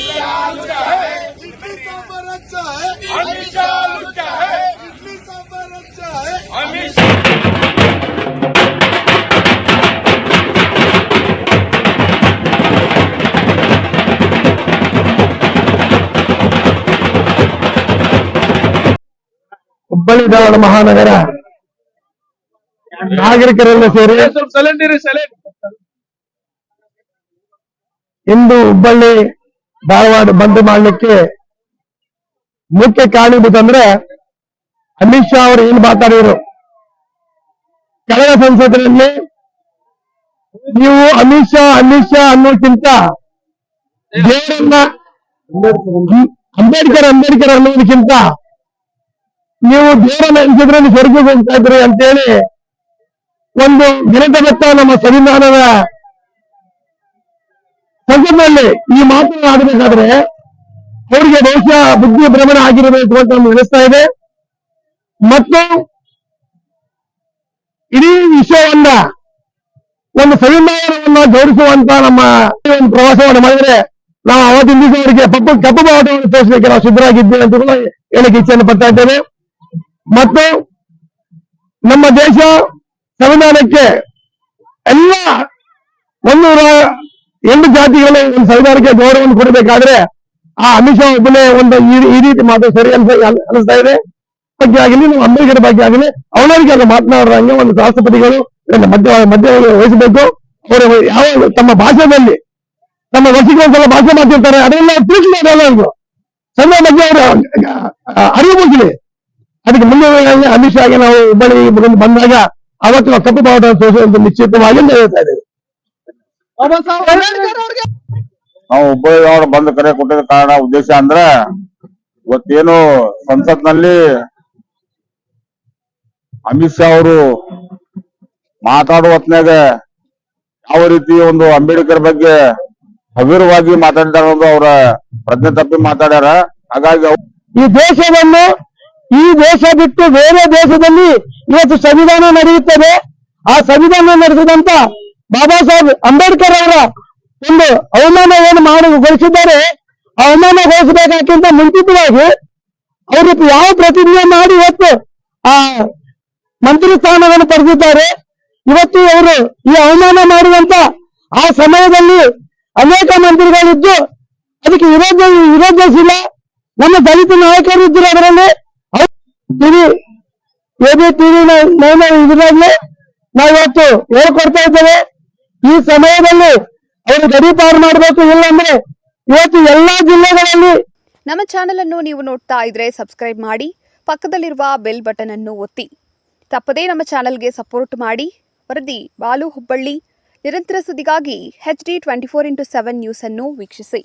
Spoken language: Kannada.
इडली सांभर अच्छा है, अमित शाह लुच्चा है, इडली सांभर अच्छा है, अमित ಹುಬ್ಬಳ್ಳಿ ಧಾರವಾಡ ಮಹಾನಗರ ನಾಗರಿಕರೆಲ್ಲ ಸೇರಿ ಇಂದು ಹುಬ್ಬಳ್ಳಿ ಧಾರವಾಡ ಬಂದ್ ಮಾಡಲಿಕ್ಕೆ ಮುಖ್ಯ ಕಾರಣಭೂತ ಅಂದ್ರೆ ಅಮಿತ್ ಶಾ ಅವರು ಏನು ಮಾತಾಡಿದ್ರು ಕಳೆದ ಸಂಸತ್ತಿನಲ್ಲಿ ನೀವು ಅಮಿತ್ ಶಾ ಅನ್ನೋಕ್ಕಿಂತ ದೇವರನ್ನ ಅಂಬೇಡ್ಕರ್ ಅನ್ನೋದಕ್ಕಿಂತ ನೀವು ದೇವರನ್ನ ಎನಿಸಿದ್ರೆ ಸ್ವರ್ಗಕ್ಕೆ ಹೋಗ್ತಾ ಇದ್ರಿ ಅಂತೇಳಿ ಒಂದು ಘನತೆಗೊತ್ತ ನಮ್ಮ ಸಂವಿಧಾನದ ಸಂಸತ್ನಲ್ಲಿ ಈ ಮಾತನ್ನು ಆಡಬೇಕಾದ್ರೆ ಅವರಿಗೆ ಬಹುಶಃ ಬುದ್ಧಿ ಭ್ರಮಣ ಆಗಿರಬೇಕು ಅಂತ ನಮ್ಗೆ ಅನಿಸ್ತಾ ಇದೆ. ಮತ್ತು ಇಡೀ ವಿಷಯವನ್ನ ಒಂದು ಸಂವಿಧಾನವನ್ನ ಗೌರವಿಸುವಂತ ನಮ್ಮ ಒಂದು ಪ್ರವಾಸವನ್ನು ಮಾಡಿದ್ರೆ ನಾವು ಅವತ್ತಿನ ದಿವಸ ಅವರಿಗೆ ಕಪ್ಪು ಬಾವುಟವನ್ನು ತೋರಿಸಲಿಕ್ಕೆ ನಾವು ಸಿದ್ಧರಾಗಿದ್ದೇವೆ ಅಂತ ಕೂಡ ಹೇಳಕ್ಕೆ ಇಚ್ಛೆಯನ್ನು ಪಡ್ತಾ ಇದ್ದೇವೆ. ಮತ್ತು ನಮ್ಮ ದೇಶ ಸಂವಿಧಾನಕ್ಕೆ ಎಲ್ಲ 108 ಜಾತಿಗಳ ಒಂದು ಸಂವಿಧಾನಕ್ಕೆ ಗೌರವವನ್ನು ಕೊಡಬೇಕಾದ್ರೆ ಆ ಅಮಿತ್ ಶಾ ಒಬ್ಬನೇ ಒಂದು ಈ ರೀತಿ ಮಾತು ಸರಿ ಅನಿಸ್ತಾ ಇದೆ. ಬಗ್ಗೆ ಆಗಲಿ ನಮ್ಮ ಅಂಬೇಡ್ಕರ್ ಬಗ್ಗೆ ಆಗಲಿ ಅವನವರಿಗೆ ಅದು ಮಾತನಾಡುವಂಗೆ ಒಂದು ರಾಷ್ಟ್ರಪತಿಗಳು ಮಧ್ಯ ವಹಿಸಬೇಕು. ಅವರು ಯಾವ ತಮ್ಮ ಭಾಷೆಯಲ್ಲಿ ತಮ್ಮ ವರ್ಷಕ್ಕೊಂದ್ಸಲ ಭಾಷೆ ಮಾತಿರ್ತಾರೆ ಅದೆಲ್ಲ ತಿಳಿಸಿಲ್ಲ ಸಣ್ಣ ಬಗ್ಗೆ ಅವರು ಅರಿವು ಮುಗಿಲಿ. ಅದಕ್ಕೆ ಮುಂದೆ ಅಮಿತ್ ಶಾಗೆ ನಾವು ಹುಬ್ಬಳ್ಳಿ ಬಂದಾಗ ಅವತ್ತು ಕಪ್ಪು ಬಾವುಟ ತೋರಿಸುವಂತ ನಿಶ್ಚಿತವಾಗಿ ಹೇಳ್ತಾ ಇದ್ದೇವೆ. ನಾವು ಹುಬ್ಬಳ್ಳಿ ಅವರು ಬಂದ್ ಕರೆ ಕೊಟ್ಟಿದ ಕಾರಣ ಉದ್ದೇಶ ಅಂದ್ರೆ ಇವತ್ತೇನು ಸಂಸತ್ನಲ್ಲಿ ಅಮಿತ್ ಶಾ ಅವರು ಮಾತಾಡುವ ಹೊತ್ನಾಗ ಯಾವ ರೀತಿ ಒಂದು ಅಂಬೇಡ್ಕರ್ ಬಗ್ಗೆ ಹಗುರವಾಗಿ ಮಾತಾಡಿದಾರ ಅವರ ಪ್ರಜ್ಞೆ ತಪ್ಪಿ ಮಾತಾಡ್ಯಾರ. ಹಾಗಾಗಿ ಈ ದೇಶ ಬಿಟ್ಟು ಬೇರೆ ದೇಶದಲ್ಲಿ ಇವತ್ತು ಸಂವಿಧಾನ ನಡೆಯುತ್ತದೆ. ಆ ಸಂವಿಧಾನ ನಡೆಸಿದಂತ ಬಾಬಾ ಸಾಹೇಬ್ ಅಂಬೇಡ್ಕರ್ ಅವರ ಒಂದು ಅವಮಾನ ಏನು ಗೊಳಿಸಿದ್ದಾರೆ, ಅವಮಾನಗೊಳಿಸಬೇಕಾಗಿಂತ ಮುಂಚಿತವಾಗಿ ಅವರು ಯಾವ ಪ್ರತಿಜ್ಞೆ ಮಾಡಿ ಇವತ್ತು ಆ ಮಂತ್ರಿ ಸ್ಥಾನವನ್ನು ಪಡೆದಿದ್ದಾರೆ. ಇವತ್ತು ಅವರು ಈ ಅವಮಾನ ಮಾಡುವಂತ ಆ ಸಮಯದಲ್ಲಿ ಅನೇಕ ಮಂತ್ರಿಗಳಿದ್ದು ಅದಕ್ಕೆ ವಿರೋಧಿಸಿಲ್ಲ. ನಮ್ಮ ದಲಿತ ನಾಯಕರು ಇದ್ದರು ಅದರಲ್ಲಿ ಇದರಲ್ಲಿ ನಾವು ಇವತ್ತು ಹೇಳ್ಕೊಡ್ತಾ ಇದ್ದೇವೆ. ಈ ಸಮಯದಲ್ಲಿ ಅವರು ಗಡೀಪಾರು ಮಾಡಬೇಕು. ಇಲ್ಲಂದ್ರೆ ಇವತ್ತು ಎಲ್ಲಾ ಜಿಲ್ಲೆಗಳಲ್ಲಿ ನಮ್ಮ ಚಾನೆಲ್ ಅನ್ನು ನೀವು ನೋಡ್ತಾ ಇದ್ರೆ ಸಬ್ಸ್ಕ್ರೈಬ್ ಮಾಡಿ, ಪಕ್ಕದಲ್ಲಿರುವ ಬೆಲ್ ಬಟನ್ ಅನ್ನು ಒತ್ತಿ. ತಪ್ಪದೇ ನಮ್ಮ ಚಾನೆಲ್ಗೆ ಸಪೋರ್ಟ್ ಮಾಡಿ. ವರದಿ ಬಾಲು ಹುಬ್ಬಳ್ಳಿ. ನಿರಂತರ ಸುದ್ದಿಗಾಗಿ HD 24x7 ನ್ಯೂಸ್ ಅನ್ನು ವೀಕ್ಷಿಸಿ.